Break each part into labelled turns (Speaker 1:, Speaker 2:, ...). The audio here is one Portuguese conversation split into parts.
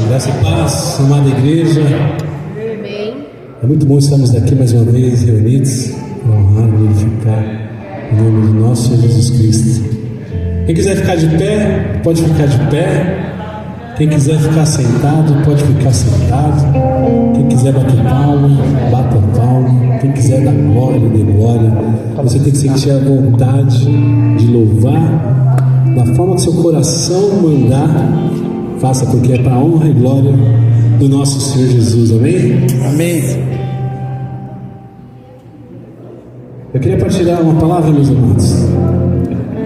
Speaker 1: Graça e paz, amada igreja. É muito bom estarmos aqui mais uma vez reunidos para honrar e glorificar o nome do nosso Senhor Jesus Cristo. Quem quiser ficar de pé, pode ficar de pé. Quem quiser ficar sentado, pode ficar sentado. Quem quiser bater palma, bata palma. Quem quiser dar glória, dê glória. Você tem que sentir a vontade de louvar da forma que seu coração mandar. Faça, porque é para a honra e glória do nosso Senhor Jesus. Amém?
Speaker 2: Amém.
Speaker 1: Eu queria partilhar uma palavra, meus amados.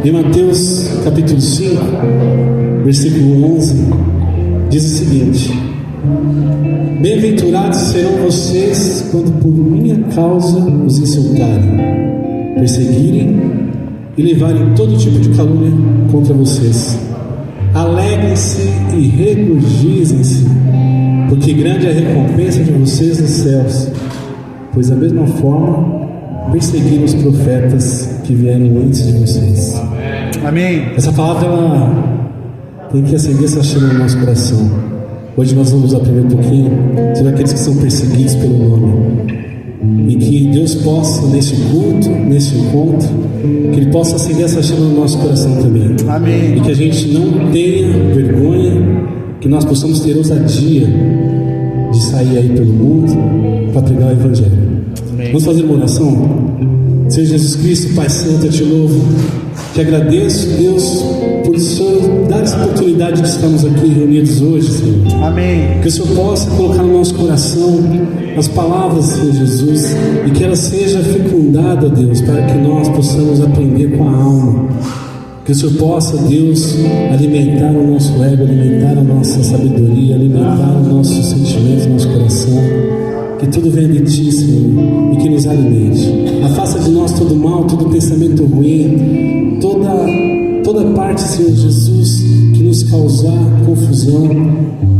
Speaker 1: Em Mateus capítulo 5, versículo 11, diz o seguinte: bem-aventurados serão vocês quando por minha causa os insultarem, perseguirem e levarem todo tipo de calúnia contra vocês. Alegrem-se e regozijem-se, porque grande é a recompensa de vocês nos céus, pois da mesma forma perseguiram os profetas que vieram antes de vocês.
Speaker 2: Amém.
Speaker 1: Essa palavra ela tem que acender essa chama no nosso coração. Hoje nós vamos aprender um pouquinho sobre aqueles que são perseguidos pelo nome, e que Deus possa, nesse culto, nesse encontro, que Ele possa acender essa chama no nosso coração também.
Speaker 2: Amém.
Speaker 1: E que a gente não tenha vergonha, que nós possamos ter ousadia de sair aí pelo mundo para pregar o Evangelho.
Speaker 2: Amém.
Speaker 1: Vamos fazer uma oração? Senhor Jesus Cristo, Pai Santo, eu te louvo, te agradeço, Deus, por o Senhor dar essa oportunidade de estarmos aqui reunidos hoje, Senhor.
Speaker 2: Amém.
Speaker 1: Que o Senhor possa colocar no nosso coração as palavras, Senhor Jesus, e que ela seja fecundada, Deus, para que nós possamos aprender com a alma. Que o Senhor possa, Deus, alimentar o nosso ego, alimentar a nossa sabedoria, alimentar os nossos sentimentos, o nosso coração. Que tudo venha de Ti, Senhor, e que nos alimente. Afasta de nós todo mal, todo pensamento ruim, toda parte, Senhor Jesus, que nos causar confusão.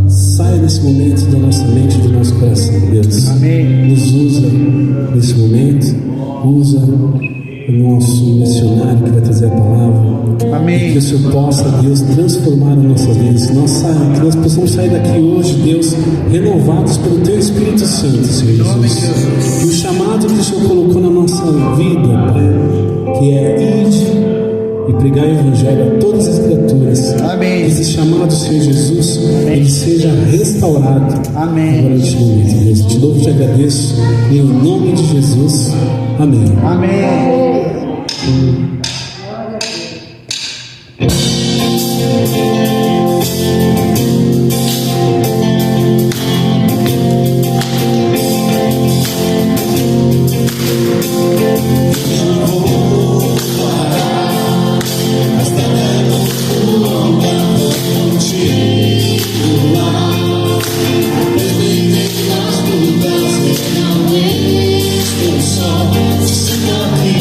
Speaker 1: Saia nesse momento da nossa mente e do nosso coração, Deus.
Speaker 2: Amém.
Speaker 1: Nos usa nesse momento, usa o nosso missionário que vai trazer a palavra.
Speaker 2: Amém.
Speaker 1: E que o Senhor possa, Deus, transformar as nossas vidas. Que nós possamos sair daqui hoje, Deus, renovados pelo Teu Espírito Santo, Senhor Jesus. Que o chamado que o Senhor colocou na nossa vida, Pai, que é ir e pregar o Evangelho a todas as criaturas.
Speaker 2: Amém.
Speaker 1: Que esse chamado, Senhor Jesus, ele seja restaurado.
Speaker 2: Amém.
Speaker 1: Agora neste momento, Deus, te louvo e te agradeço em nome de Jesus. Amém.
Speaker 2: Amém.
Speaker 3: Estou só, te sinto aqui.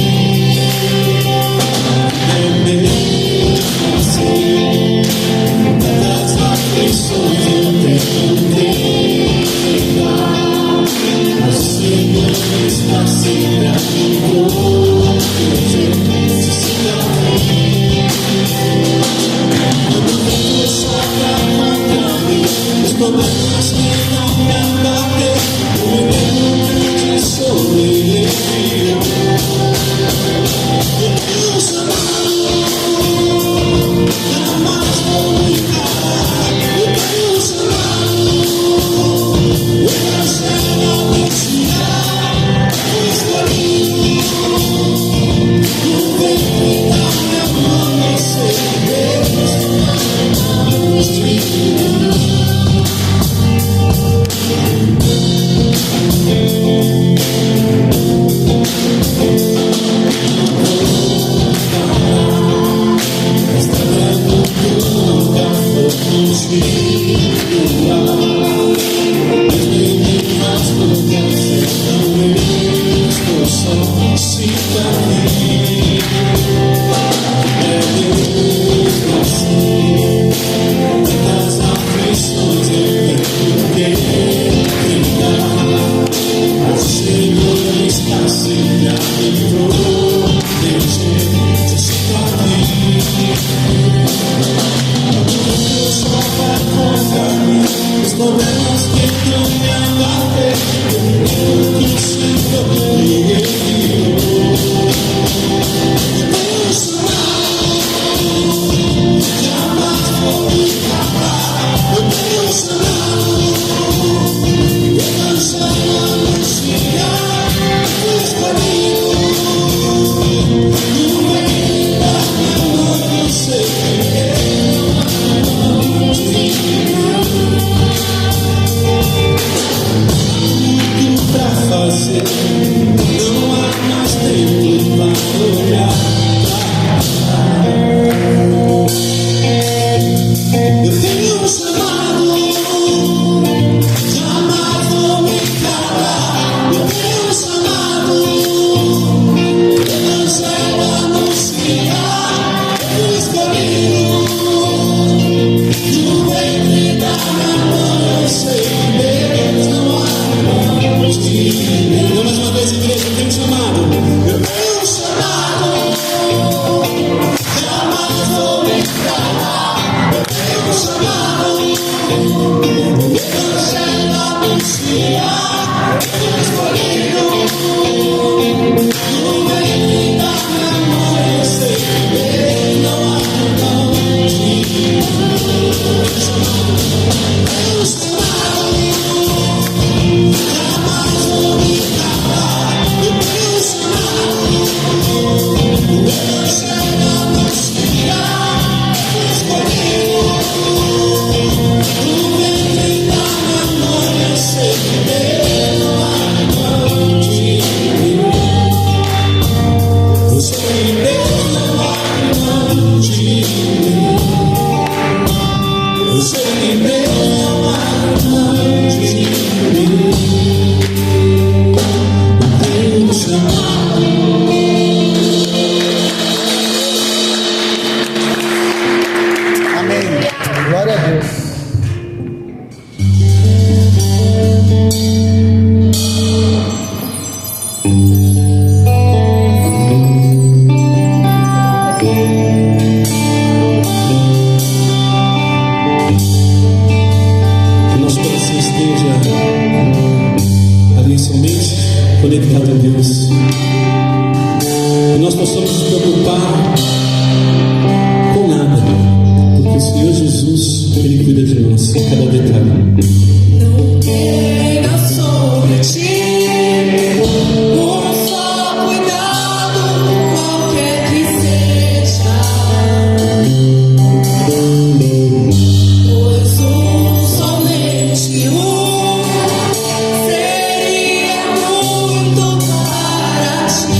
Speaker 1: conectado a Deus. E nós possamos nos preocupar com nada, porque o Senhor Jesus, Ele cuida de nós em cada detalhe.
Speaker 3: Não tenha sobre ti um só cuidado, qualquer que seja, pois somente seria muito para ti.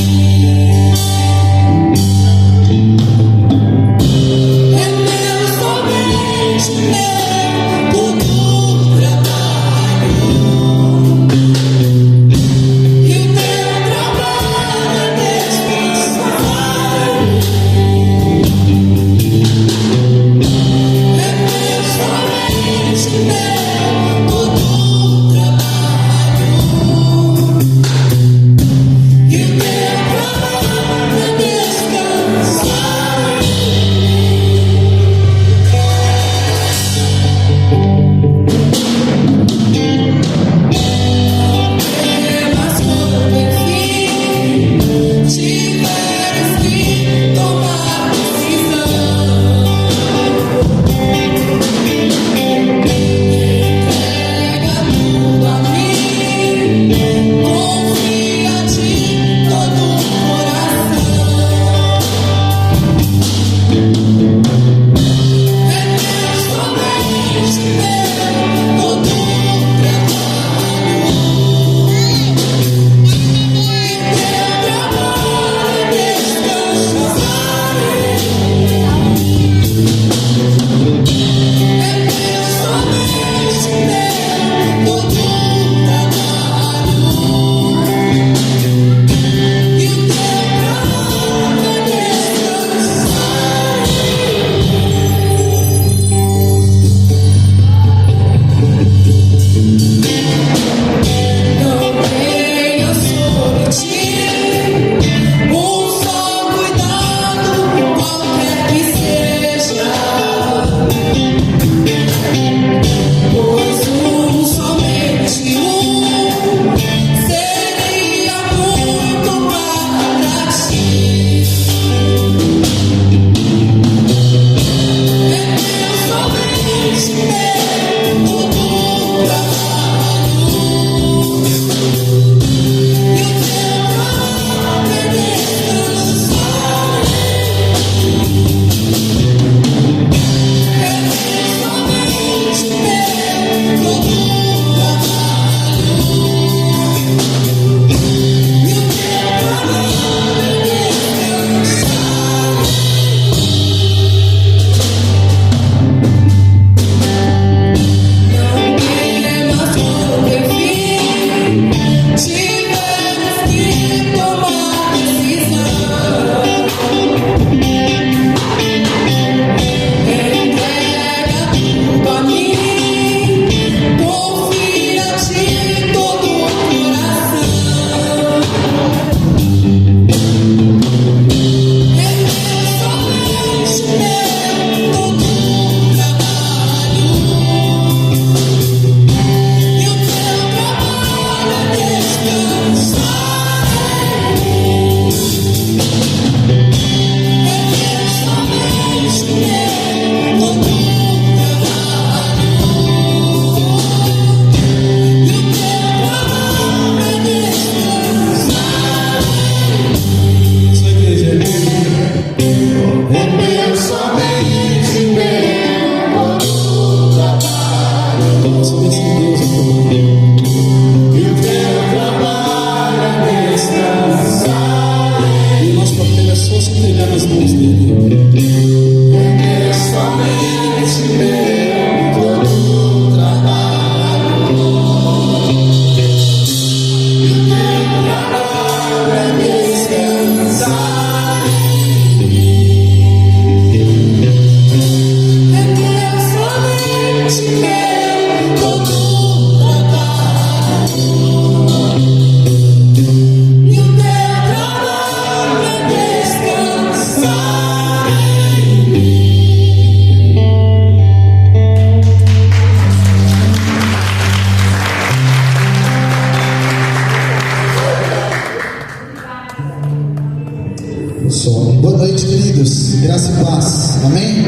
Speaker 2: queridos, graça e paz, amém?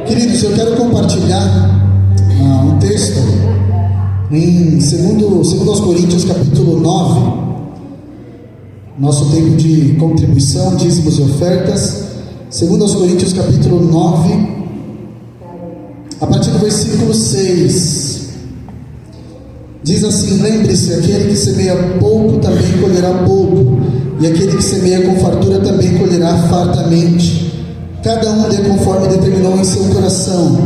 Speaker 2: Queridos, eu quero compartilhar um texto em 2 Coríntios capítulo 9, nosso tempo de contribuição, dízimos e ofertas. 2 Coríntios capítulo 9, a partir do versículo 6, diz assim: lembre-se, aquele que semeia pouco também colherá pouco, e aquele que semeia com fartura também colherá fartamente. Cada um dê conforme determinou em seu coração,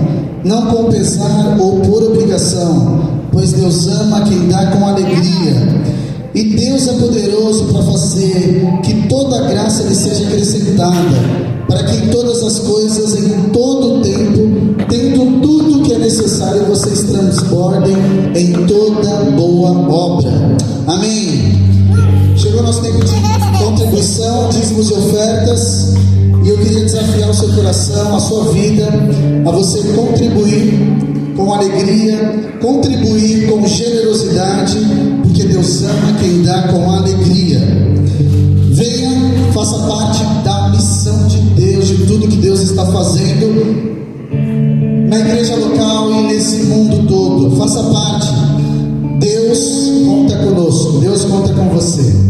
Speaker 2: não com pesar ou por obrigação, pois Deus ama quem dá com alegria. E Deus é poderoso para fazer que toda a graça lhe seja acrescentada, para que em todas as coisas, em todo o tempo, tendo tudo o que é necessário, vocês transbordem em toda boa obra. Amém. Chegou o nosso tempo de contribuição, dízimos e ofertas, e eu queria desafiar o seu coração, a sua vida, a você contribuir com alegria, contribuir com generosidade, porque Deus ama quem dá com alegria. Venha, faça parte da missão de Deus, de tudo que Deus está fazendo na igreja local e nesse mundo todo. Faça parte. Deus conta conosco, Deus conta com você.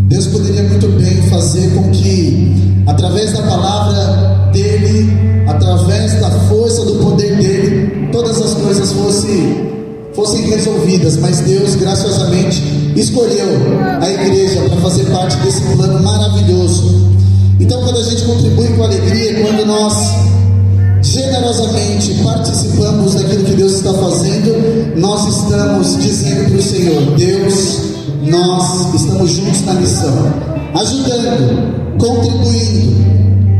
Speaker 2: Deus poderia muito bem fazer com que, através da palavra dele, através da força do poder dele, todas as coisas fossem resolvidas, mas Deus graciosamente escolheu a igreja para fazer parte desse plano maravilhoso. Então, quando a gente contribui com alegria, quando nós generosamente participamos daquilo que Deus está fazendo, nós estamos dizendo para o Senhor: Deus, nós estamos juntos na missão, ajudando, contribuindo,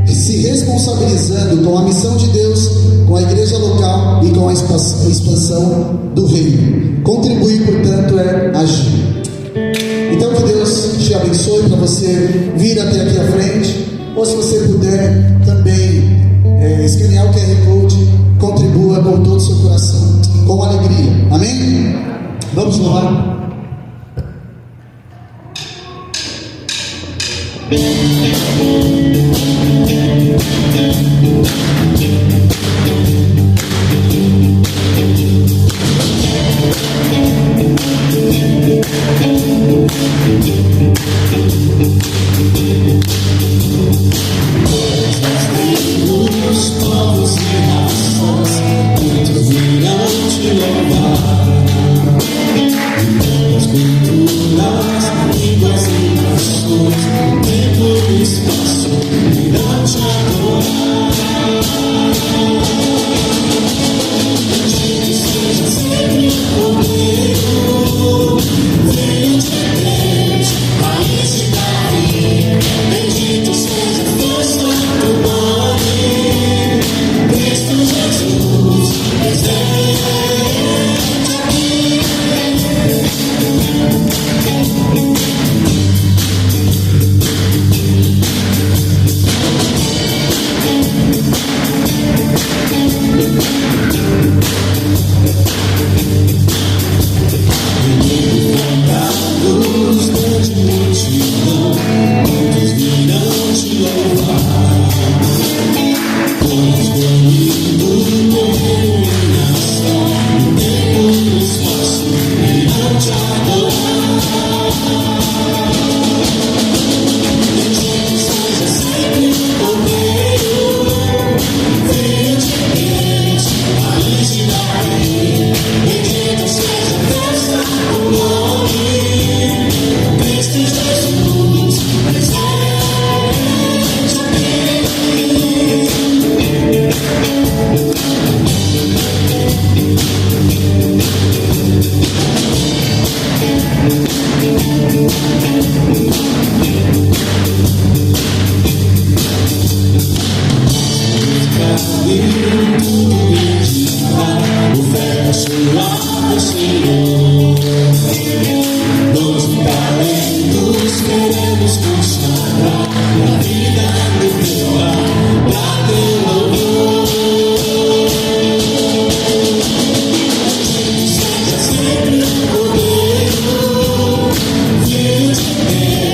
Speaker 2: se responsabilizando com a missão de Deus, com a igreja local e com a expansão do reino. Contribuir, portanto, é agir. Então, que Deus te abençoe para você vir até aqui à frente, ou se você puder também escanear o QR Code, contribua com todo o seu coração, com alegria. Amém? Vamos louvar.
Speaker 3: Os povos e raças, muitos virão te louvar. Muitas culturas, línguas e nações, tempo e espaço irão te adorar. Que seja sempre o primeiro, venha de Deus, país de Davi. Bendito seja Deus do nome, Cristo Jesus, presente aqui. Luz grande multidão, muitos virão te louvar. Todos banidos, morreram em nação, no tempo e no espaço irão te adorar. Bendito seja sempre o meio, filho de Deus, país de Davi. Bendito seja Deus o nome, Cristo Jesus, presente aqui. Oferta sua ao Senhor. 12 talentos queremos consagrar a vida do teu lar, pra teu louvor. Seja sempre o poder, filho de Deus.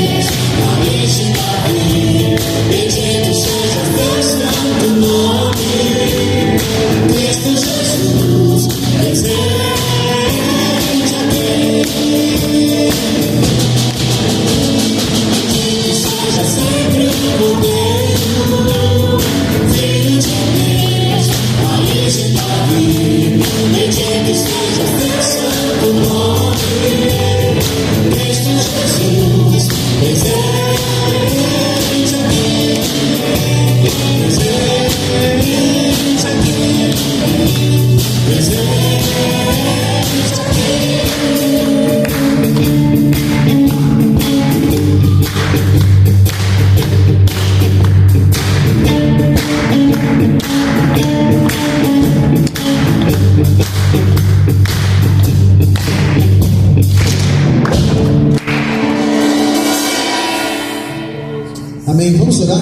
Speaker 2: Amém. Vamos orar?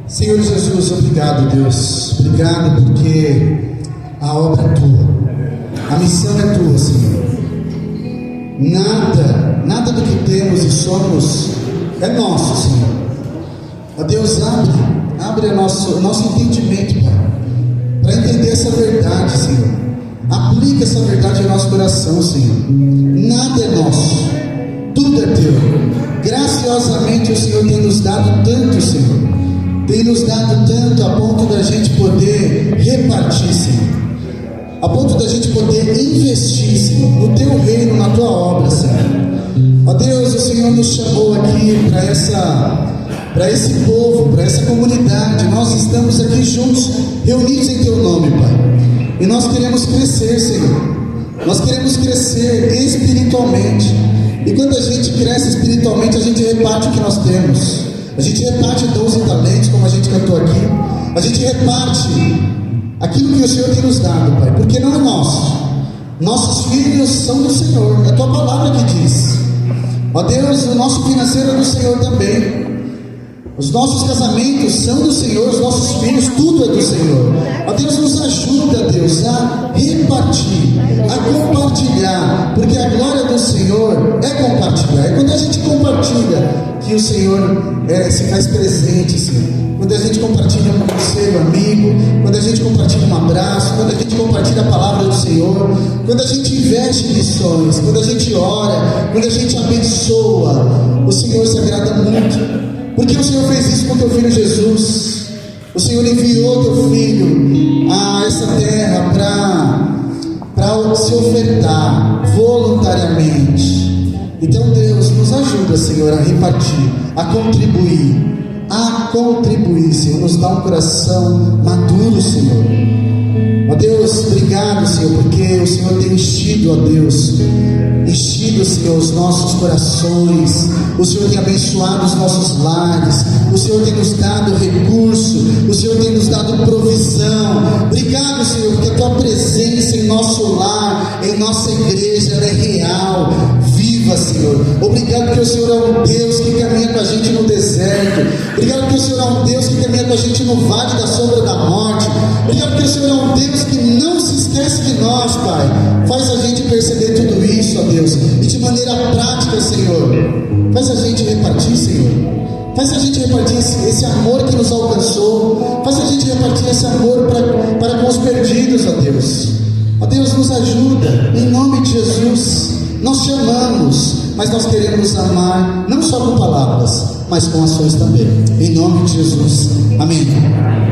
Speaker 2: Senhor Jesus, obrigado, Deus. Obrigado porque a obra é tua, a missão é tua, Senhor. Nada do que temos e somos é nosso, Senhor. Ó Deus, abre o nosso entendimento, Pai, para entender essa verdade, Senhor. Aplica essa verdade em nosso coração, Senhor. Nada é nosso, tudo é teu. Graciosamente o Senhor tem nos dado tanto, Senhor. Tem nos dado tanto a ponto da gente poder repartir, Senhor. A ponto da gente poder investir, Senhor, no teu reino, na tua obra, Senhor. Ó Deus, o Senhor nos chamou aqui para esse povo, para essa comunidade. Nós estamos aqui juntos, reunidos em teu nome, Pai. E nós queremos crescer, Senhor. Nós queremos crescer espiritualmente. E quando a gente cresce espiritualmente, a gente reparte o que nós temos. A gente reparte dons e talentos, como a gente cantou aqui. A gente reparte aquilo que o Senhor tem nos dado, Pai, porque não é nosso. Nossos filhos são do Senhor. É a tua palavra que diz. Ó Deus, o nosso financeiro é do Senhor também. Os nossos casamentos são do Senhor, os nossos filhos, tudo é do Senhor. Ó Deus, nos ajuda, Deus, a repartir, a compartilhar, porque a glória do Senhor é compartilhar. É quando a gente compartilha que o Senhor se faz presente, Senhor. Quando a gente compartilha um conselho amigo, quando a gente compartilha um abraço, quando a gente compartilha a palavra do Senhor, quando a gente investe em missões, quando a gente ora, quando a gente abençoa, o Senhor se agrada muito. Porque o Senhor fez isso com teu filho Jesus. O Senhor enviou teu filho a essa terra para se ofertar voluntariamente. Então Deus nos ajuda, Senhor, a repartir, a contribuir, Senhor. Nos dá um coração maduro, Senhor. Ó Deus, obrigado, Senhor, porque o Senhor tem enchido, ó Deus, Senhor, os nossos corações. O Senhor tem abençoado os nossos lares. O Senhor tem nos dado recurso. O Senhor tem nos dado provisão. Obrigado, Senhor, porque a tua presença em nosso lar, em nossa igreja, ela é real, viva, Senhor. Obrigado porque o Senhor é um Deus que caminha com a gente no deserto. Obrigado porque o Senhor é um Deus que caminha com a gente no vale da sombra da morte. Obrigado porque o Senhor é um Deus que não se esquece de nós, Pai. Faz a gente perceber tudo isso, ó Deus, e de maneira prática, Senhor, faz a gente repartir, Senhor. Faz a gente repartir esse amor que nos alcançou. Faz a gente repartir esse amor para com os perdidos, ó Deus. Ó Deus, nos ajuda, em nome de Jesus. Nós te amamos, mas nós queremos amar, não só com palavras, mas com ações também. Em nome de Jesus. Amém.
Speaker 3: Céu.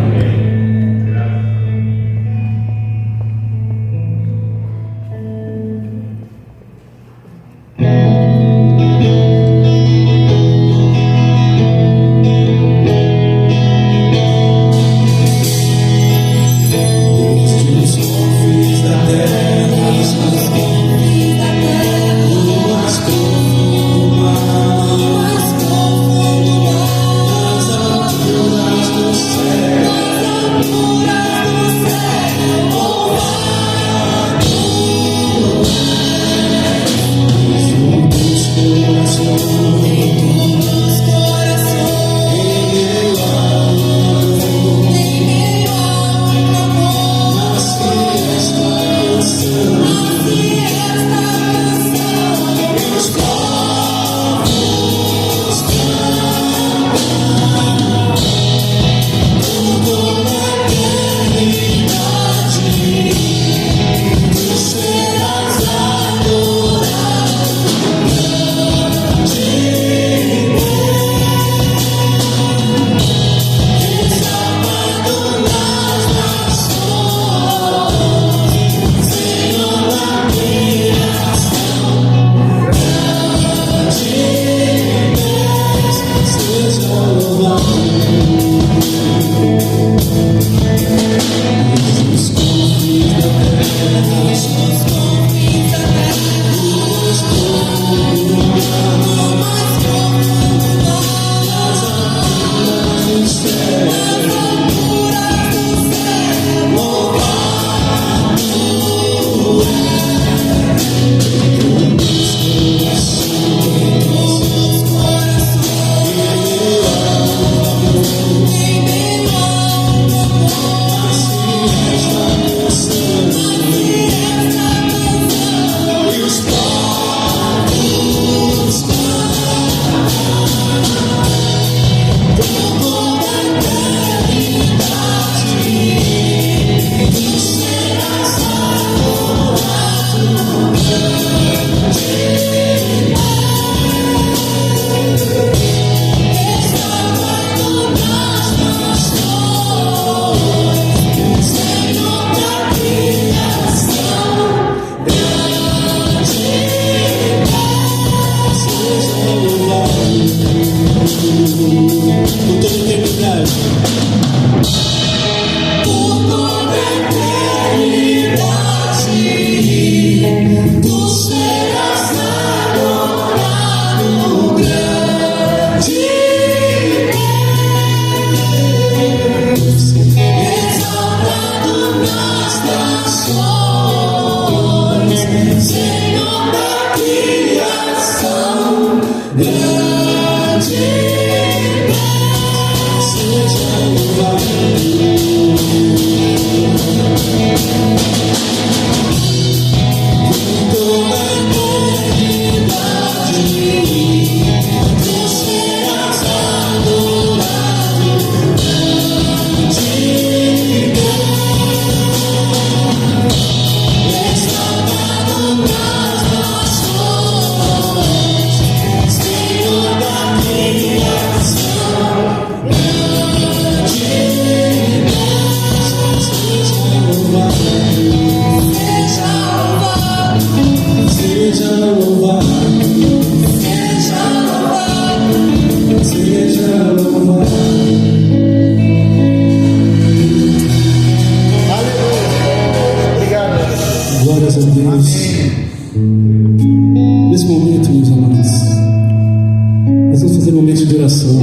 Speaker 1: momento de oração,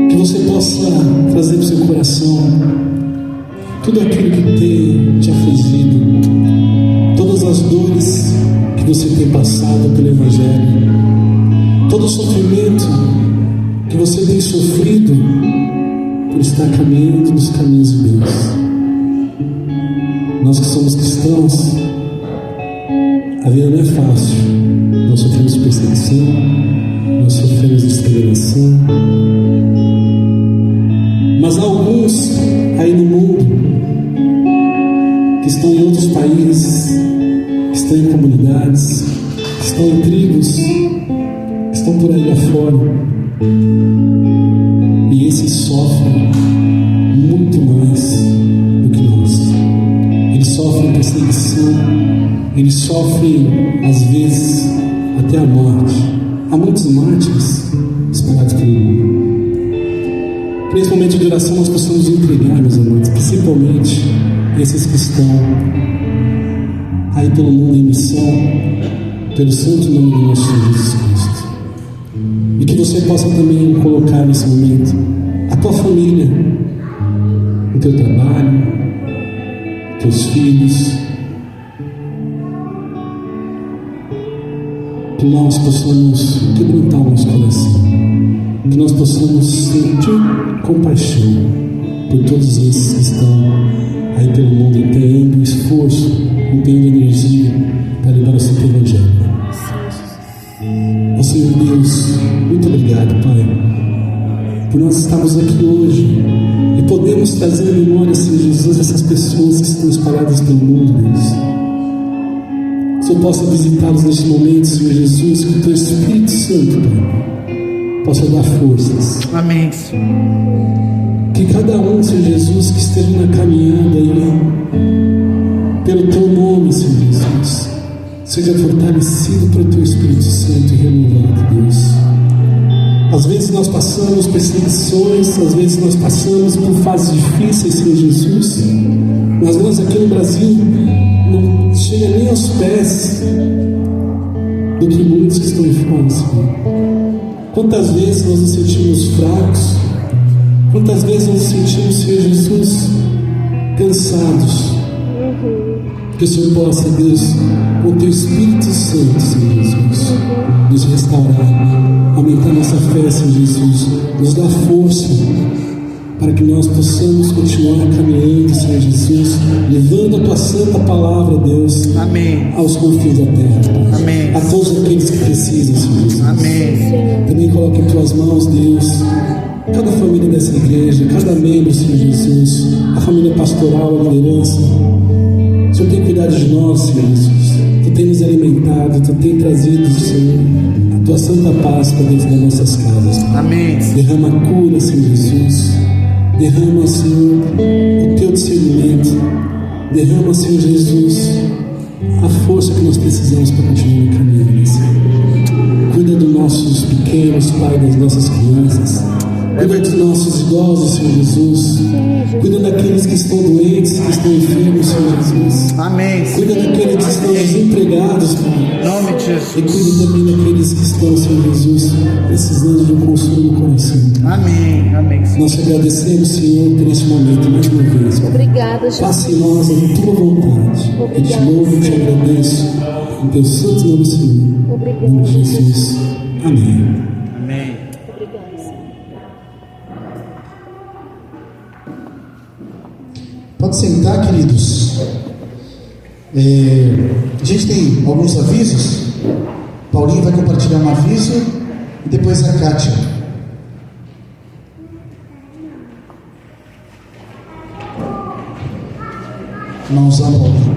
Speaker 1: que você possa trazer para o seu coração tudo aquilo que tem te afligido, todas as dores que você tem passado pelo Evangelho, todo o sofrimento que você tem sofrido por estar caminhando nos caminhos de Deus. Nós que somos cristãos, a vida não é fácil. Nós sofremos perseguição, nós sofremos discriminação, mas há alguns aí no mundo que estão em outros países, que estão em comunidades, que estão em tribos, que estão por aí afora, e esses sofrem muito mais do que nós. Eles sofrem perseguição, eles sofrem às vezes até a morte. Há muitos mártires espalhados pelo mundo. Que nesse momento de oração nós possamos entregar, meus amados, principalmente esses que estão aí pelo mundo em missão, pelo santo nome do nosso Senhor Jesus Cristo. E que você possa também colocar nesse momento a tua família, o teu trabalho, teus filhos, que nós possamos quebrantar o nosso coração, que nós possamos sentir compaixão por todos esses que estão aí pelo mundo empenhando esforço, empenhando energia para levar o Santo Evangelho. Ó Senhor Deus, muito obrigado, Pai, por nós estarmos aqui hoje e podemos trazer à memória, Senhor Jesus, essas pessoas que estão espalhadas pelo mundo, Deus. Que eu possa visitá-los neste momento, Senhor Jesus, que o Teu Espírito Santo, Pai, possa dar forças.
Speaker 4: Amém, Senhor.
Speaker 1: Que cada um, Senhor Jesus, que esteja na caminhada aí, pelo Teu nome, Senhor Jesus, seja fortalecido pelo Teu Espírito Santo e renovado, Deus. Às vezes nós passamos perseguições, às vezes nós passamos por fases difíceis, Senhor Jesus, mas nós aqui no Brasil não chega nem aos pés do que muitos que estão em fora, Senhor. Quantas vezes nós nos sentimos fracos, quantas vezes nós nos sentimos, Senhor Jesus, cansados. Que o Senhor possa, Deus, com o Teu Espírito Santo, Senhor Jesus, nos restaurar, aumentar nossa fé, Senhor Jesus, nos dar força para que nós possamos continuar caminhando, Senhor Jesus, levando a Tua santa palavra, Deus,
Speaker 4: Amém,
Speaker 1: aos confins da terra,
Speaker 4: Amém,
Speaker 1: a todos aqueles que precisam, Senhor Jesus.
Speaker 4: Amém.
Speaker 1: Também coloque em Tuas mãos, Deus, cada família dessa igreja, cada membro, Senhor Jesus, a família pastoral, a liderança. O Senhor tem cuidado de nós, Senhor Jesus. Tu tem nos alimentado, Tu tem trazido, Senhor, a Tua santa paz para dentro das nossas casas.
Speaker 4: Amém.
Speaker 1: Derrama a cura, Senhor Jesus. Derrama, Senhor, o Teu discernimento. Derrama, Senhor Jesus, a força que nós precisamos para continuar no caminho, Senhor. Cuida dos nossos pequenos, Pai, das nossas crianças. Cuida dos nossos idosos, Senhor Jesus. Cuida daqueles que estão doentes, que estão enfermos, Senhor Jesus.
Speaker 4: Amém.
Speaker 1: Cuida daqueles que estão desempregados, Pai.
Speaker 4: Em nome de
Speaker 1: E
Speaker 4: Jesus.
Speaker 1: cuida também daqueles que estão, Senhor Jesus, precisando de um consolo no coração.
Speaker 4: Amém. Amém.
Speaker 1: Nós te agradecemos, Senhor, por esse momento mais uma vez.
Speaker 5: Obrigada, Jesus.
Speaker 1: Faça em nós a Tua vontade. Eu te louvo e te agradeço. Em Teu santo nome, Senhor. Em nome de Jesus. Amém.
Speaker 4: Amém.
Speaker 5: Obrigada, Senhor.
Speaker 2: Pode sentar, queridos. A gente tem alguns avisos. Paulinho vai compartilhar um aviso e depois a Kátia. Irmãozão Paulinho.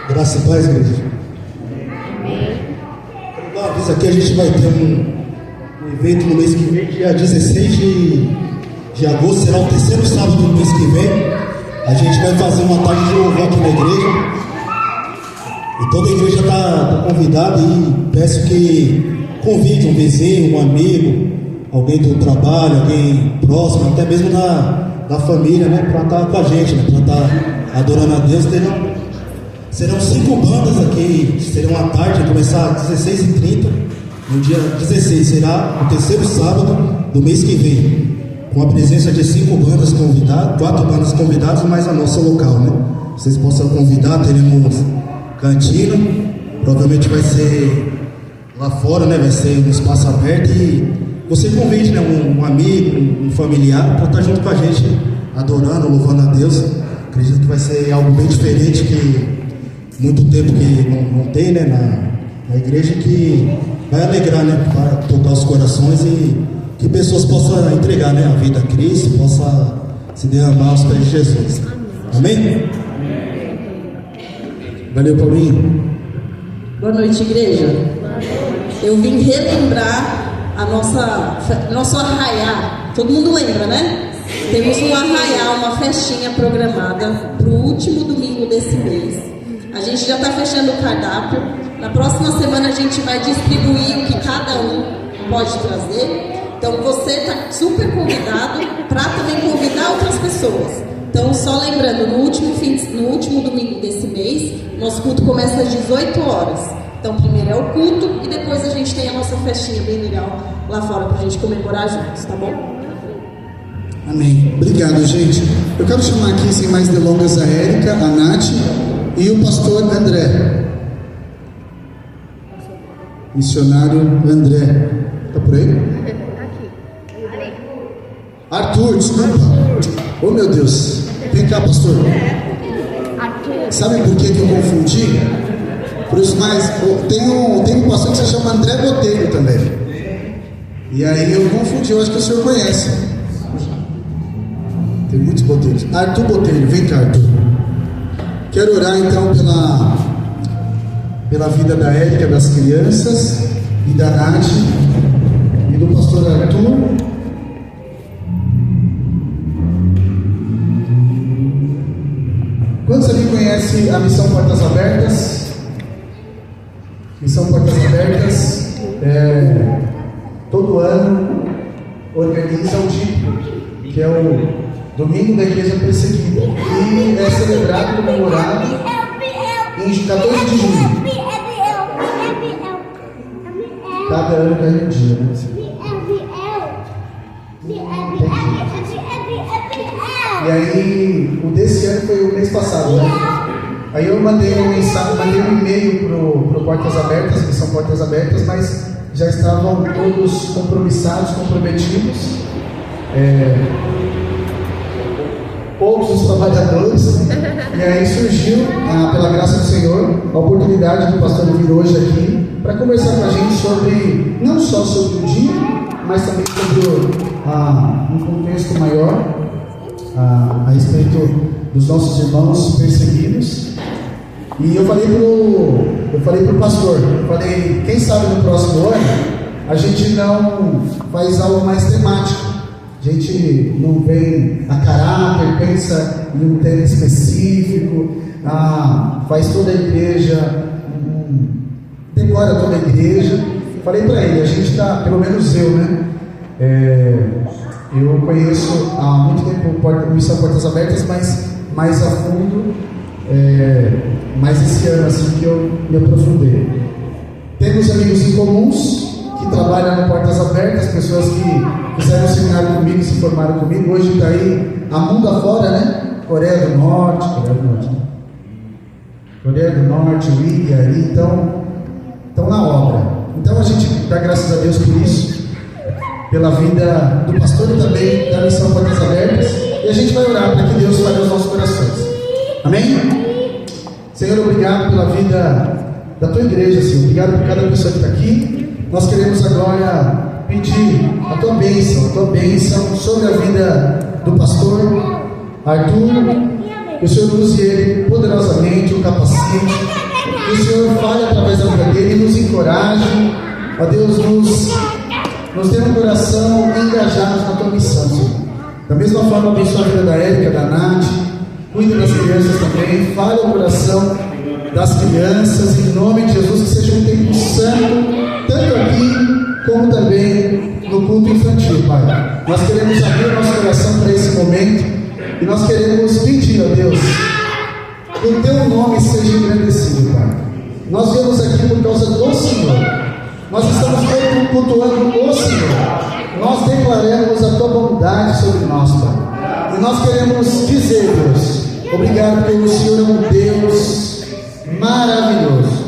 Speaker 2: Graça e paz, igreja. Quero dar um aviso aqui, a gente vai ter um evento no mês que vem, dia 16 de agosto, será o terceiro sábado do mês que vem. A gente vai fazer uma tarde de louvor aqui na igreja. E toda a igreja está convidada e peço que convide um vizinho, um amigo, alguém do trabalho, alguém próximo, até mesmo da família, né? Para estar com a gente, né? Para estar adorando a Deus. Serão 5 bandas aqui, serão à tarde, vai começar às 16h30. no dia 16, será o terceiro sábado do mês que vem, com a presença de 5 bandas convidadas, 4 bandas convidadas, mais a nossa local, né? Vocês possam convidar, teremos cantina, provavelmente vai ser lá fora, né? Vai ser um espaço aberto e você convide, né? Um amigo, um familiar para estar junto com a gente, adorando, louvando a Deus. Acredito que vai ser algo bem diferente, que muito tempo que não tem, né? Na igreja, que vai alegrar, né? Para tocar os corações e que pessoas possam entregar, né? A vida a Cristo, possa se derramar aos pés de Jesus. Amém? Valeu, Paulinho.
Speaker 5: Boa noite, igreja. Eu vim relembrar nosso arraiá. Todo mundo lembra, né? Temos um arraiá, uma festinha programada para o último domingo desse mês. A gente já está fechando o cardápio. Na próxima semana a gente vai distribuir o que cada um pode trazer. Então você está super convidado para também convidar outras pessoas. Então, só lembrando, no último domingo desse mês, nosso culto começa às 18 horas. Então, primeiro é o culto e depois a gente tem a nossa festinha bem legal lá fora para a gente comemorar juntos, tá bom?
Speaker 2: Amém. Obrigado, gente. Eu quero chamar aqui, sem mais delongas, a Érica, a Nath e o pastor André. Missionário André. Tá por aí? Arthur, desculpa. Oh, meu Deus. Vem cá, pastor. Sabe por que eu confundi? Por isso mais, tem um pastor que se chama André Botelho também. E aí eu confundi, eu acho que o senhor conhece. Tem muitos Botelhos. Arthur Botelho, vem cá, Arthur. Quero orar então pela vida da Érica, das crianças, e da Nath, e do pastor Arthur. Quantos aqui conhecem a Missão Portas Abertas? Missão Portas Abertas, todo ano organiza o DIP, que é o Domingo da Igreja Perseguida, e é celebrado, comemorado em 14 de junho. Cada ano ganha um dia, né? E aí, o desse ano foi o mês passado, né? Aí eu mandei um e-mail pro Portas Abertas, que são Portas Abertas, mas já estavam todos comprometidos, poucos os trabalhadores, e aí surgiu, pela graça do Senhor, a oportunidade do pastor vir hoje aqui para conversar com a gente sobre, não só sobre o dia, mas também sobre um contexto maior, a respeito dos nossos irmãos perseguidos. E eu falei pro pastor, quem sabe no próximo ano a gente não faz algo mais temático, a gente não vem a caráter, pensa em um tema específico, faz toda a igreja, decora toda a igreja. Falei para ele, a gente está, pelo menos eu, né? Eu conheço há muito tempo o Missão Portas Abertas, mas mais a fundo, mais esse ano assim que eu me aprofundei. Temos amigos em comuns que trabalham no Portas Abertas, pessoas que fizeram seminário comigo, se formaram comigo, hoje está aí a mundo afora, né? Coreia do Norte, Líbia, aí estão na obra. Então a gente dá graças a Deus por isso, pela vida do pastor e também da Missão Portas Abertas, e a gente vai orar para que Deus fale aos nossos corações. Amém? Senhor, obrigado pela vida da tua igreja, Senhor. Obrigado por cada pessoa que está aqui. Nós queremos agora pedir a tua bênção sobre a vida do pastor Arthur, que o Senhor use ele poderosamente, o capacite, que o Senhor fale através da vida dele e nos encoraje, ó Deus, nos dê um coração engajados na tua missão, Senhor. Da mesma forma, abençoa a vida da Érica, da Nath, cuide das crianças também, fale ao coração das crianças, em nome de Jesus, que seja um tempo santo, tanto aqui como também no culto infantil, Pai. Nós queremos abrir o nosso coração para esse momento e nós queremos pedir a Deus que o teu nome seja engrandecido, Pai. Nós viemos aqui por causa do Senhor. Nós estamos cultuando o Senhor, nós declaramos a tua bondade sobre nós, Pai. E nós queremos dizer, Deus, obrigado porque o Senhor é um Deus maravilhoso.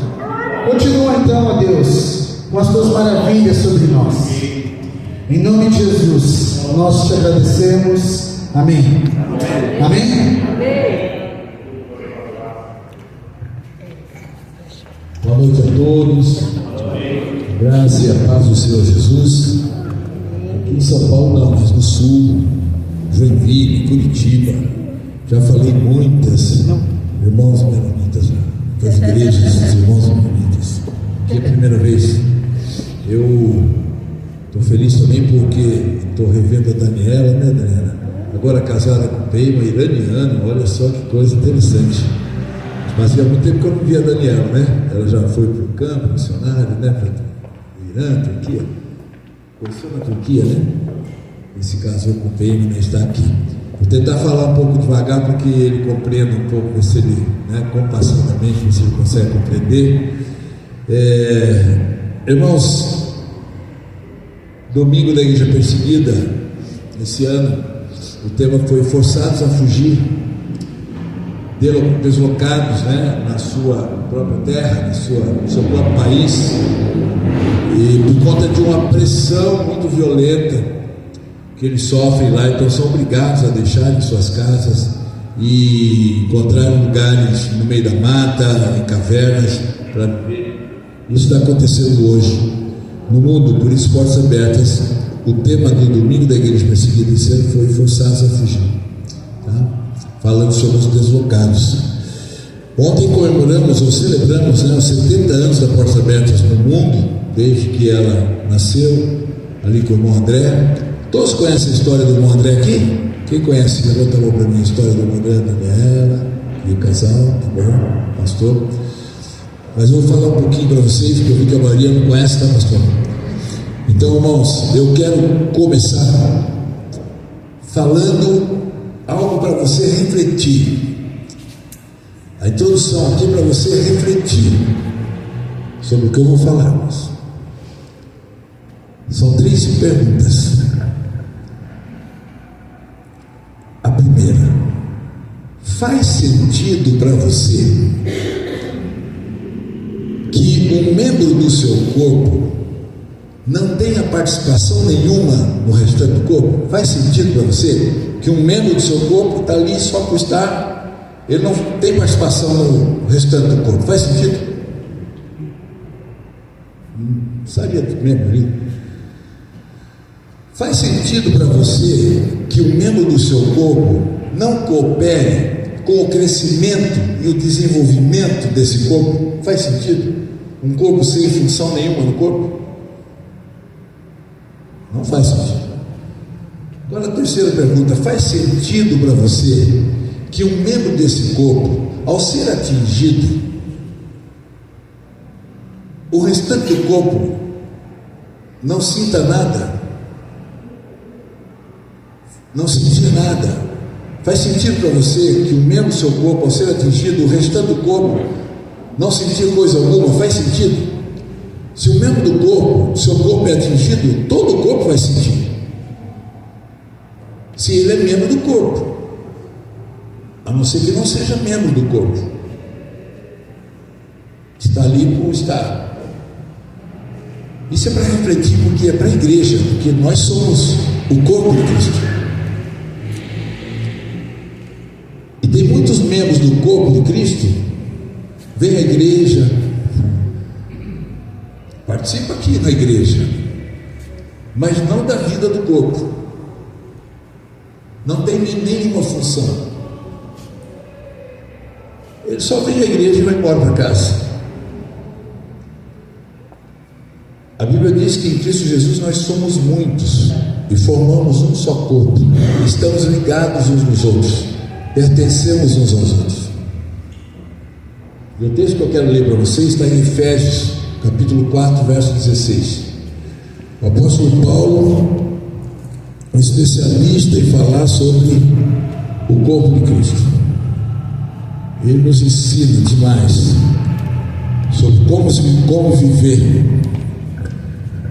Speaker 2: Continua então, ó Deus, com as tuas maravilhas sobre nós. Em nome de Jesus, nós te agradecemos. Amém. Amém?
Speaker 1: Boa noite a todos. Graça e a paz do Senhor Jesus. Aqui em São Paulo não, mas no Sul, Joinville, Curitiba. Já falei muitas irmãos menonitas, das igrejas dos irmãos menonitas. Aqui é a primeira vez. Eu estou feliz também porque estou revendo a Daniela, né, Daniela? Agora casada com o Pei, uma iraniana, olha só que coisa interessante. Mas há muito tempo que eu não via a Daniela, né? Ela já foi para o campo, missionária, né? Para o Irã, Turquia. Conheceu na Turquia, né? E se casou com o Pei, né? Está aqui. Vou tentar falar um pouco devagar para que ele compreenda um pouco, se ele, né, compassadamente, se ele consegue compreender. Irmãos, domingo da Igreja Perseguida, esse ano, o tema foi Forçados a Fugir, deslocados, né, na sua própria terra, no seu próprio país, e por conta de uma pressão muito violenta que eles sofrem lá, então são obrigados a deixarem suas casas e encontrar lugares no meio da mata, em cavernas, para viver. Isso está acontecendo hoje no mundo, por isso, Portas Abertas. O tema do domingo da Igreja Perseguida esse ano foi Forçados a Fugir, tá? Falando sobre os deslocados. Ontem comemoramos ou celebramos, né, os 70 anos da Portas Abertas no mundo, desde que ela nasceu, ali com o irmão André. Todos conhecem a história do irmão André aqui? Quem conhece? Levanta a mão para mim, a história do irmão André, Daniela e o casal, tá bom, pastor? Mas eu vou falar um pouquinho para vocês, porque eu vi que a maioria não conhece, tá, pastor? Então, irmãos, eu quero começar falando algo para você refletir. A introdução aqui é para você refletir sobre o que eu vou falar, irmãos. São 3 perguntas. A primeira: faz sentido para você que um membro do seu corpo não tenha participação nenhuma no restante do corpo? Faz sentido para você que um membro do seu corpo está ali só por estar, ele não tem participação no restante do corpo? Faz sentido? Sabia do membro ali? Faz sentido para você que um membro do seu corpo não coopere com o crescimento e o desenvolvimento desse corpo? Faz sentido? Um corpo sem função nenhuma no corpo? Não faz sentido. Agora a terceira pergunta: faz sentido para você que um membro desse corpo, ao ser atingido, o restante do corpo não sinta nada? Não sentir nada? Faz sentido para você que um membro do seu corpo, ao ser atingido, o restante do corpo não sentir coisa alguma? Faz sentido? Se o membro do corpo, seu corpo é atingido, todo o corpo vai sentir. Se ele é membro do corpo, a não ser que não seja membro do corpo, está ali por estar. Isso é para refletir, porque é para a igreja, porque nós somos o corpo de Cristo. E tem muitos membros do corpo de Cristo, vem à igreja, participa aqui na igreja, mas não da vida do corpo, não tem nenhuma função. Ele só vem à igreja e vai embora para casa. A Bíblia diz que em Cristo Jesus nós somos muitos e formamos um só corpo, estamos ligados uns nos outros, pertencemos uns aos outros. E o texto que eu quero ler para vocês está em Efésios capítulo 4, verso 16. O apóstolo Paulo, um especialista em falar sobre o corpo de Cristo, ele nos ensina demais sobre como viver.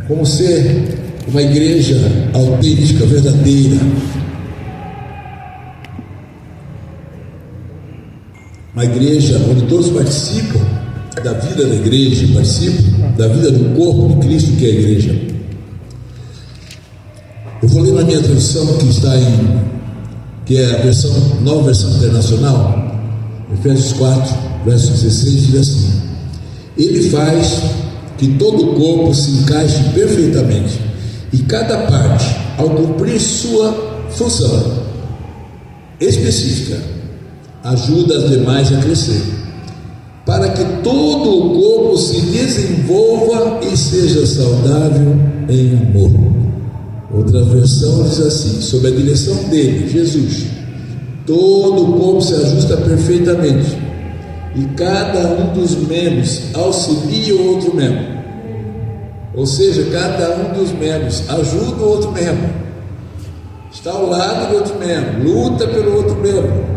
Speaker 6: como ser uma igreja autêntica, verdadeira. Uma igreja onde todos participam da vida da igreja, participam da vida do corpo de Cristo, que é a igreja. Eu vou ler na minha tradução, que é a nova versão internacional, Efésios 4, verso 16, diz assim: Ele faz que todo o corpo se encaixe perfeitamente, e cada parte, ao cumprir sua função específica, ajuda as demais a crescer, para que todo o corpo se desenvolva e seja saudável em amor. Outra versão diz assim: sob a direção dele, Jesus, todo o corpo se ajusta perfeitamente, e cada um dos membros auxilia o outro membro. Ou seja, cada um dos membros ajuda o outro membro, está ao lado do outro membro, luta pelo outro membro.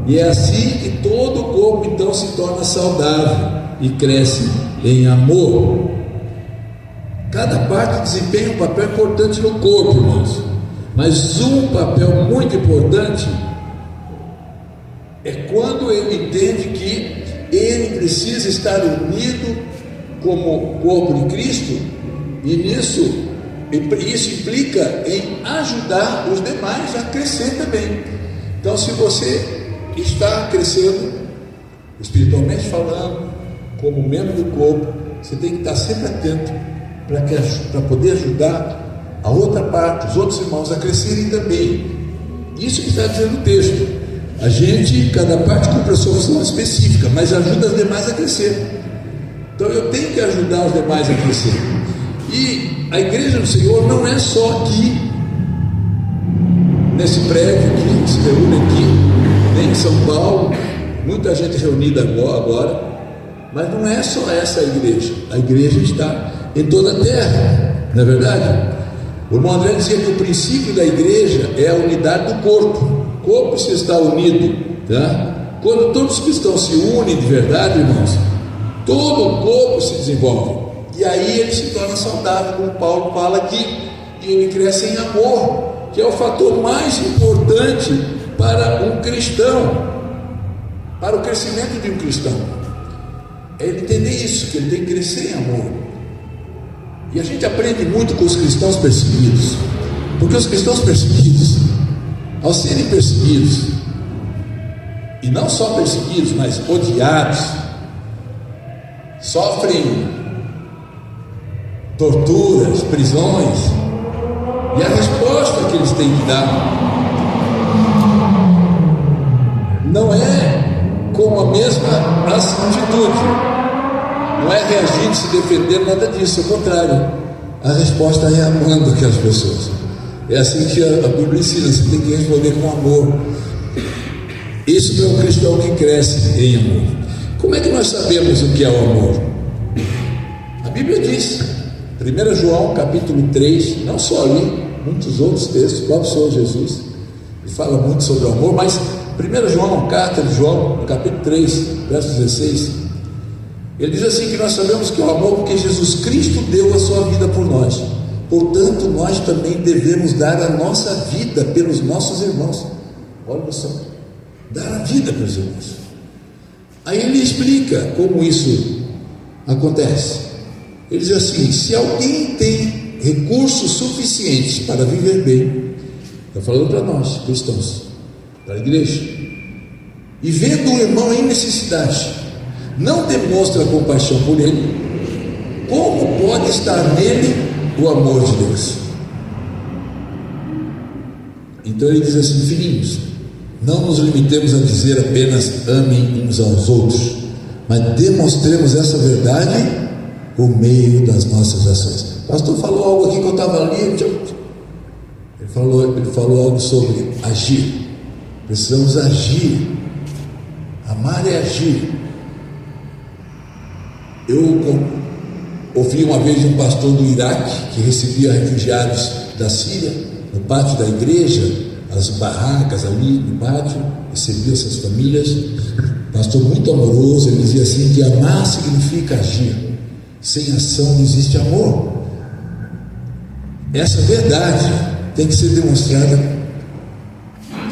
Speaker 6: E é assim que todo o corpo então se torna saudável e cresce em amor. Cada parte desempenha um papel importante no corpo, irmãos, mas um papel muito importante é quando ele entende que ele precisa estar unido como corpo de Cristo, e isso implica em ajudar os demais a crescer também. Então, se você está crescendo, espiritualmente falando, como membro do corpo, você tem que estar sempre atento para poder ajudar a outra parte, os outros irmãos a crescerem também. Isso que está dizendo o texto. A gente, cada parte cumpre a sua função específica, mas ajuda as demais a crescer. Então eu tenho que ajudar os demais a crescer. E a igreja do Senhor não é só aqui, nesse prédio aqui, que se reúne aqui, nem em São Paulo, muita gente reunida agora, mas não é só essa igreja. A igreja está em toda a terra, não é verdade? O irmão André dizia que o princípio da igreja é a unidade do corpo. O corpo se está unido, tá? Quando todos os cristãos se unem de verdade, irmãos, todo o corpo se desenvolve, e aí ele se torna saudável, como Paulo fala aqui, e ele cresce em amor, que é o fator mais importante para um cristão, para o crescimento de um cristão. É ele entender isso, que ele tem que crescer em amor. E a gente aprende muito com os cristãos perseguidos, porque os cristãos perseguidos, ao serem perseguidos, e não só perseguidos, mas odiados, sofrem torturas, prisões, e a resposta que eles têm que dar não é com a mesma atitude, não é reagir, se defender, nada disso, ao contrário, a resposta é amando aquelas pessoas. É assim que a Bíblia ensina, você tem que responder com amor. Isso é um cristão que cresce em amor. Como é que nós sabemos o que é o amor? A Bíblia diz, 1 João capítulo 3, não só ali, muitos outros textos, o próprio Senhor Jesus, ele fala muito sobre o amor, mas 1 João, carta de João, no capítulo 3, verso 16, ele diz assim, que nós sabemos que é o amor porque Jesus Cristo deu a sua vida por nós, portanto nós também devemos dar a nossa vida pelos nossos irmãos. Olha só, dar a vida pelos irmãos. Aí ele explica como isso acontece. Ele diz assim: se alguém tem recursos suficientes para viver bem, está falando para nós cristãos, para a igreja, e vendo um irmão em necessidade, não demonstra compaixão por ele, como pode estar nele o amor de Deus? Então ele diz assim: filhinhos, não nos limitemos a dizer apenas amem uns aos outros, mas demonstremos essa verdade por meio das nossas ações. O pastor falou algo aqui que eu estava ali, ele falou algo sobre agir. Precisamos agir. Amar é agir. Eu ouvi uma vez de um pastor do Iraque que recebia refugiados da Síria no pátio da igreja, as barracas ali no pátio, recebia essas famílias. Pastor muito amoroso, ele dizia assim que amar significa agir. Sem ação não existe amor. essa verdade tem que ser demonstrada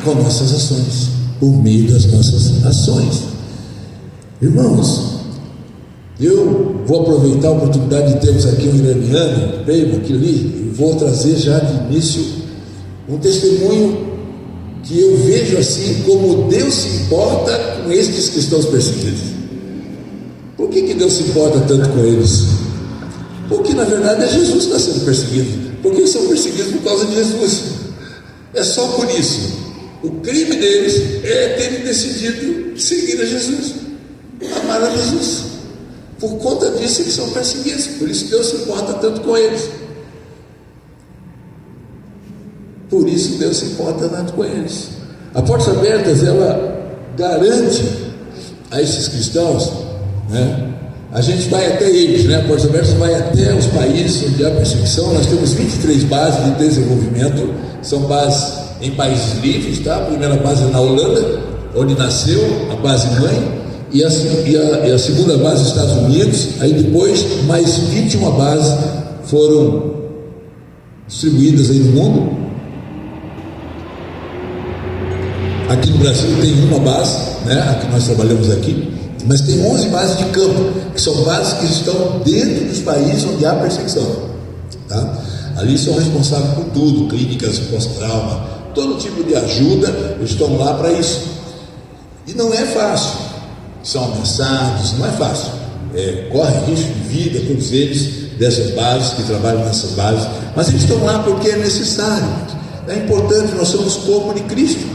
Speaker 6: com nossas ações, por meio das nossas ações. Irmãos, eu vou aproveitar a oportunidade de termos aqui um iraniano, veio aqui ali, e vou trazer já de início um testemunho que eu vejo assim como Deus se importa com estes cristãos perseguidos. Por que Deus se importa tanto com eles? Porque na verdade é Jesus que está sendo perseguido, porque eles são perseguidos por causa de Jesus. É só por isso. O crime deles é terem decidido seguir a Jesus, amar a Jesus. Por conta disso eles são perseguidos, por isso Deus se importa tanto com eles. Por isso Deus se importa tanto com eles. A Portas Abertas, ela garante a esses cristãos, né? A gente vai até eles, né? A Portas Abertas vai até os países onde há perseguição. Nós temos 23 bases de desenvolvimento, são bases em países livres, tá? A primeira base é na Holanda, onde nasceu a base mãe, e a segunda base nos Estados Unidos. Aí depois mais 21 bases foram distribuídas aí no mundo. Aqui no Brasil tem uma base, né, a que nós trabalhamos aqui, mas tem 11 bases de campo, que são bases que estão dentro dos países onde há perseguição, tá? Ali são responsáveis por tudo, clínicas pós-trauma, todo tipo de ajuda, eles estão lá para isso. E não é fácil, são ameaçados, não é fácil, corre risco de vida, todos eles, dessas bases, que trabalham nessas bases, mas eles estão lá porque é necessário, é importante, nós somos corpo de Cristo.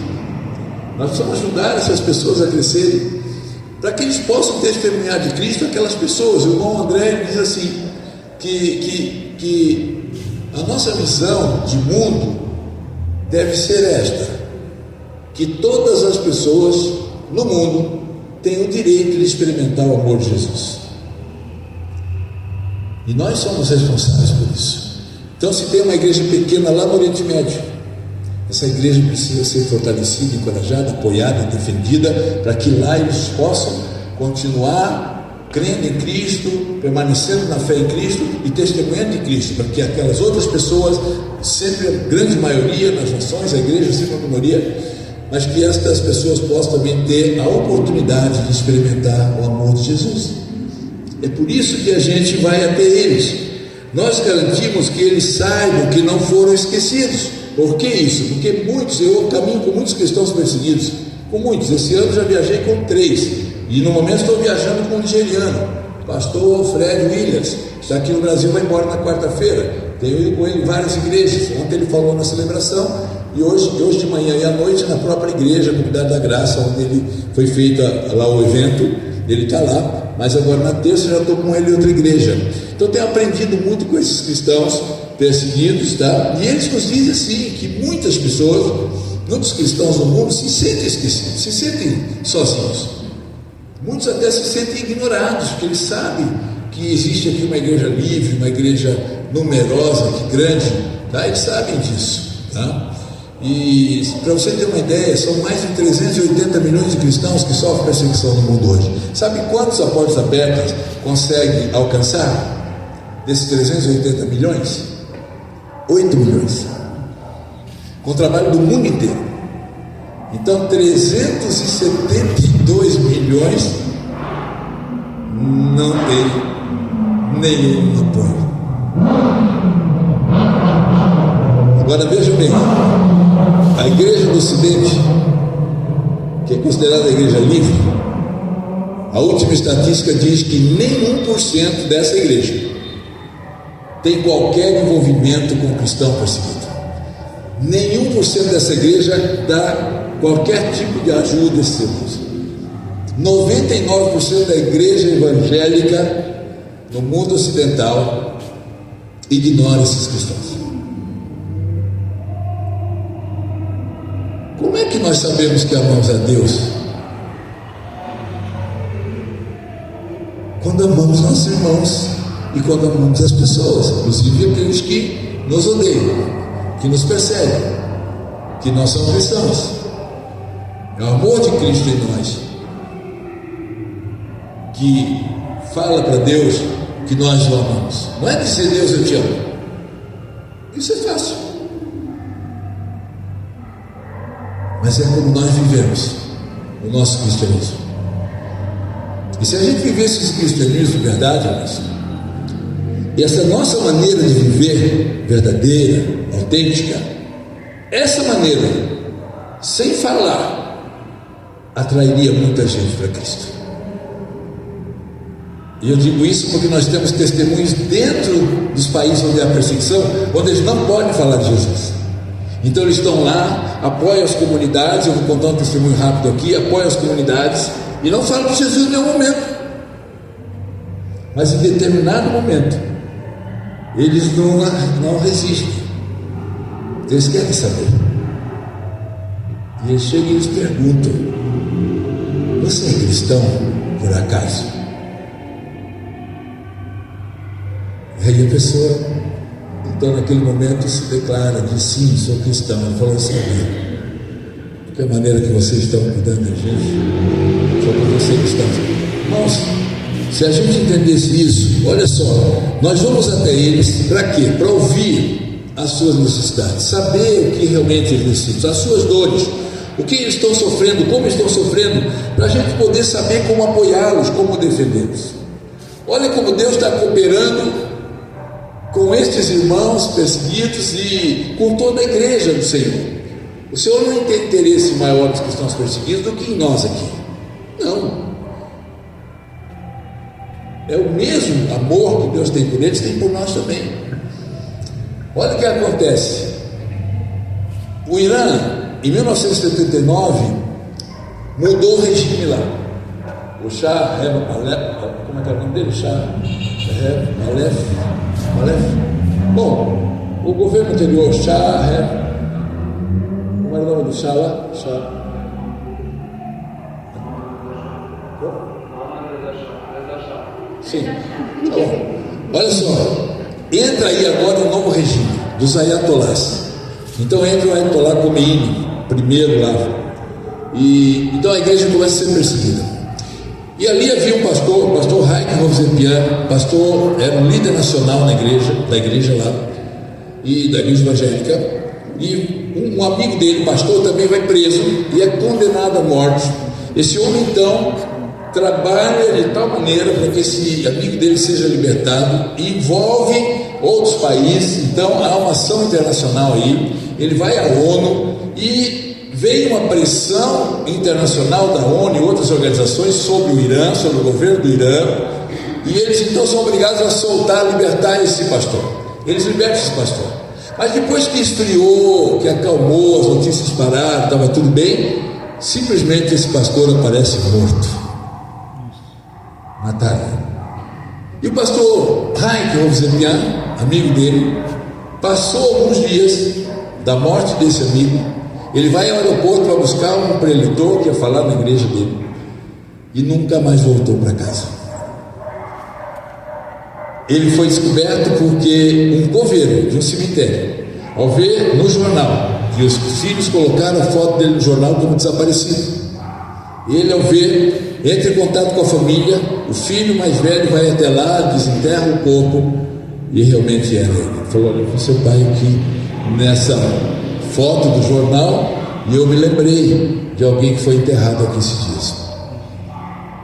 Speaker 6: Nós precisamos ajudar essas pessoas a crescerem, para que eles possam testemunhar de Cristo aquelas pessoas. O irmão André diz assim, que a nossa visão de mundo deve ser esta, que todas as pessoas no mundo têm o direito de experimentar o amor de Jesus. E nós somos responsáveis por isso. Então, se tem uma igreja pequena lá no Oriente Médio, essa igreja precisa ser fortalecida, encorajada, apoiada, defendida, para que lá eles possam continuar crendo em Cristo, permanecendo na fé em Cristo e testemunhando de Cristo, para que aquelas outras pessoas, sempre a grande maioria nas nações, a igreja sempre a minoria, mas que estas pessoas possam também ter a oportunidade de experimentar o amor de Jesus. É por isso que a gente vai até eles. Nós garantimos que eles saibam que não foram esquecidos. Por que isso? Porque eu caminho com muitos cristãos perseguidos, com muitos. Esse ano já viajei com 3, e no momento estou viajando com um nigeriano, pastor Alfred Williams, está aqui no Brasil, vai embora na quarta-feira. Tenho ido com ele em várias igrejas. Ontem ele falou na celebração, e hoje de manhã e à noite na própria igreja, a Comunidade da Graça, onde ele foi feito lá o evento, ele está lá. Mas agora na terça já estou com ele em outra igreja. Então tenho aprendido muito com esses cristãos perseguidos, tá? E eles nos dizem assim, que muitas pessoas, muitos cristãos no mundo se sentem esquecidos, se sentem sozinhos. Muitos até se sentem ignorados, porque eles sabem que existe aqui uma igreja livre, uma igreja numerosa, que grande, tá? Eles sabem disso, tá? E para você ter uma ideia, são mais de 380 milhões de cristãos que sofrem perseguição no mundo hoje. Sabe quantos a Portas Abertas consegue alcançar? Desses 380 milhões? 8 milhões, com o trabalho do mundo inteiro. Então 372 milhões não tem nenhum apoio. Agora vejam bem, a igreja do Ocidente, que é considerada a igreja livre, a última estatística diz que nem 1% dessa igreja tem qualquer envolvimento com o cristão perseguido. Nenhum por cento dessa igreja dá qualquer tipo de ajuda a esse serviço. 99% da igreja evangélica no mundo ocidental ignora esses cristãos. Como é que nós sabemos que amamos a Deus? Quando amamos nossos irmãos e quando amamos as pessoas, inclusive aqueles que nos odeiam, que nos perseguem, que nós somos cristãos. É o amor de Cristo em nós que fala para Deus que nós o amamos. Não é dizer Deus eu te amo, Isso é fácil. Mas é como nós vivemos o nosso cristianismo. E se a gente vivesse esse cristianismo de verdade, irmãos, e essa nossa maneira de viver verdadeira, autêntica, essa maneira, sem falar, atrairia muita gente para Cristo. E eu digo isso porque nós temos testemunhos dentro dos países onde há perseguição, onde eles não podem falar de Jesus. Então eles estão lá, apoiam as comunidades. Eu vou contar um testemunho rápido aqui. Apoiam as comunidades e não falam de Jesus em nenhum momento. Mas em determinado momento eles não resistem. Eles querem saber. E eles chegam e eles perguntam: você é cristão por acaso? E aí a pessoa, então naquele momento, se declara, diz: sim, sou cristão. Ele falou assim: de que maneira que vocês estão cuidando da gente, só para você cristão. Irmãos, se a gente entendesse isso, olha só, nós vamos até eles para quê? Para ouvir as suas necessidades, saber o que realmente eles necessitam, as suas dores, o que eles estão sofrendo, como estão sofrendo, para a gente poder saber como apoiá-los, como defendê-los. Olha como Deus está cooperando com estes irmãos perseguidos e com toda a igreja do Senhor. O Senhor não tem interesse maior nos cristãos perseguidos do que em nós aqui. Não. É o mesmo amor que Deus tem por eles, tem por nós também. Olha o que acontece. O Irã, em 1979, mudou o regime lá. O Shah Aleph, como é que é o nome dele? Shah Aleph. Bom, o governo anterior, Shah, como era o nome do Shah lá? Sim. Tá bom. Olha só, entra aí agora um novo regime dos ayatolás. Então entra o ayatolá Khomeini, primeiro lá. E então a igreja começa a ser perseguida. E ali havia um pastor, o pastor Haik Hovsepian, pastor, era um líder nacional da igreja lá, e da igreja evangélica. E um amigo dele, pastor, também vai preso e é condenado à morte. Esse homem então trabalha de tal maneira para que esse amigo dele seja libertado, e envolve outros países. Então há uma ação internacional aí. Ele vai à ONU e veio uma pressão internacional da ONU e outras organizações sobre o Irã, sobre o governo do Irã, e eles então são obrigados a soltar, libertar esse pastor. Eles libertam esse pastor. Mas depois que esfriou, que acalmou, as notícias pararam, estava tudo bem, simplesmente esse pastor aparece morto. Mataram. E o pastor Haik Hovsepian, amigo dele, passou alguns dias da morte desse amigo. Ele vai ao aeroporto para buscar um preletor que ia falar na igreja dele, e nunca mais voltou para casa. Ele foi descoberto porque um coveiro de um cemitério, ao ver no jornal que os filhos colocaram a foto dele no jornal como desaparecido, ele, ao ver, entra em contato com a família. O filho mais velho vai até lá, desenterra o corpo, e realmente era ele. Ele falou: olha, foi seu pai aqui nessa foto do jornal, e eu me lembrei de alguém que foi enterrado aqui esses dias,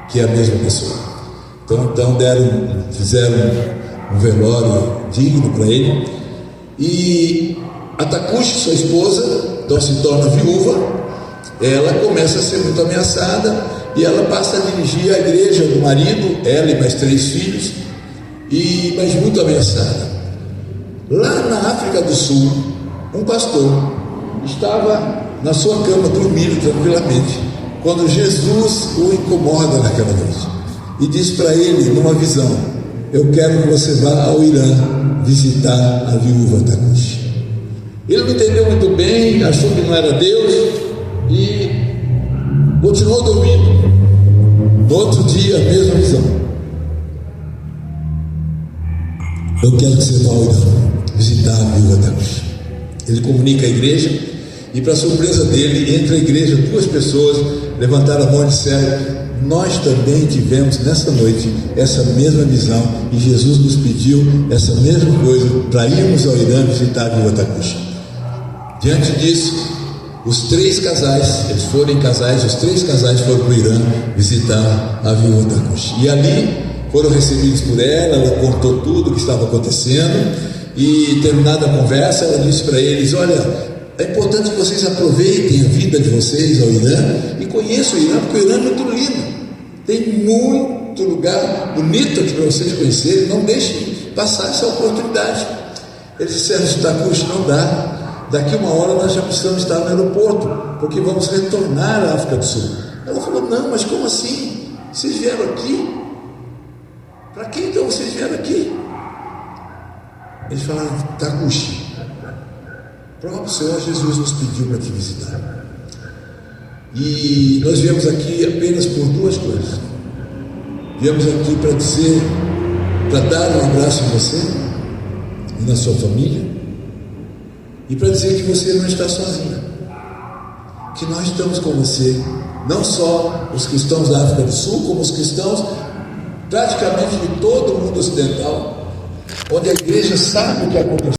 Speaker 6: que é a mesma pessoa. Então fizeram um velório digno para ele. E a Takushi, sua esposa, então se torna viúva. Ela começa a ser muito ameaçada, e ela passa a dirigir a igreja do marido, ela e mais 3 filhos, mas muito ameaçada. Lá na África do Sul, um pastor estava na sua cama dormindo tranquilamente, quando Jesus o incomoda naquela noite e diz para ele numa visão: eu quero que você vá ao Irã visitar a viúva Takushi. Ele não entendeu muito bem, achou que não era Deus e continuou dormindo. No outro dia, a mesma visão: eu quero que você vá ao Irã visitar a viúva Takushi. Ele comunica à igreja, e para surpresa dele, entre a igreja 2 pessoas levantaram a mão e disseram: nós também tivemos nessa noite essa mesma visão, e Jesus nos pediu essa mesma coisa para irmos ao Irã visitar a Viúva da Cuxa. Diante disso, os três casais, eles foram em casais, os três casais foram para o Irã visitar a Viúva da Cuxa, e ali foram recebidos por ela contou tudo o que estava acontecendo, e terminada a conversa, ela disse para eles: olha, é importante que vocês aproveitem a vida de vocês ao Irã e conheçam o Irã, porque o Irã é muito lindo, tem muito lugar bonito aqui para vocês conhecerem, não deixem passar essa oportunidade. Eles disseram: Takushi, não dá, daqui uma hora nós já precisamos estar no aeroporto, porque vamos retornar à África do Sul. Ela falou: não, mas como assim? Vocês vieram aqui? Para que então vocês vieram aqui? Eles falaram: Takushi, o próprio Senhor Jesus nos pediu para te visitar, e nós viemos aqui apenas por duas coisas. Viemos aqui para dizer, para dar um abraço em você e na sua família, e para dizer que você não está sozinha, que nós estamos com você, não só os cristãos da África do Sul, como os cristãos praticamente de todo o mundo ocidental, onde a igreja sabe o que aconteceu.